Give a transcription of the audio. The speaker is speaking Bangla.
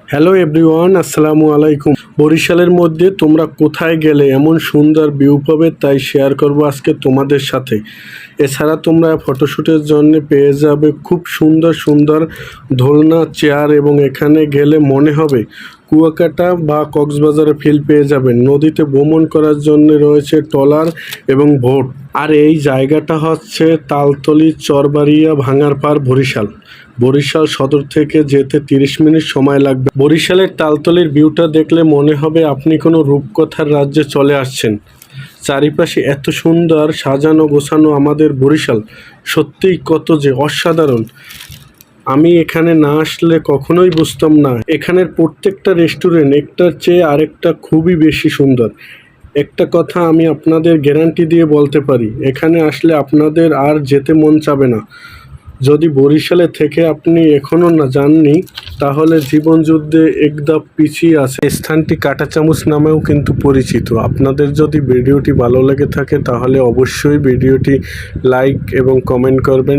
হ্যালো এভরিওয়ান, আসসালামু আলাইকুম। বরিশালের মধ্যে তোমরা কোথায় গেলে এমন সুন্দর ভিউ পাবে তাই শেয়ার করব আজকে তোমাদের সাথে। এছাড়া তোমরা ফটোশ্যুটের জন্য পেয়ে যাবে খুব সুন্দর সুন্দর দোলনা, চেয়ার এবং এখানে গেলে মনে হবে কুয়াকাটা বা কক্সবাজারে ফিল পেয়ে যাবেন। নদীতে ভ্রমণ করার জন্য রয়েছে ট্রলার এবং বোট। আর এই জায়গাটা হচ্ছে তালতলি চরবাড়িয়া ভাঙারপাড় বরিশাল সদর থেকে যেতে 30 মিনিট সময় লাগবে। বরিশালের তালতলির ভিউটা দেখলে মনে হবে আপনি কোনো রূপকথার রাজ্যে চলে আসছেন। চারিপাশে এত সুন্দর সাজানো গোছানো আমাদের বরিশাল, সত্যিই কত যে অসাধারণ। আমি এখানে না আসলে কখনোই বুঝতাম না এখানের প্রত্যেকটা রেস্টুরেন্ট একটার চেয়ে আরেকটা খুবই বেশি সুন্দর। একটা কথা আমি আপনাদের গ্যারান্টি দিয়ে বলতে পারি, এখানে আসলে আপনাদের আর যেতে মন চাবে না। যদি বরিশালে থেকে আপনি এখনও না যাননি তাহলে জীবনযুদ্ধে একধাপ পিছিয়ে আছে। স্থানটি কাঁটাচামচ নামেও কিন্তু পরিচিত। আপনাদের যদি ভিডিওটি ভালো লেগে থাকে তাহলে অবশ্যই ভিডিওটি লাইক এবং কমেন্ট করবেন।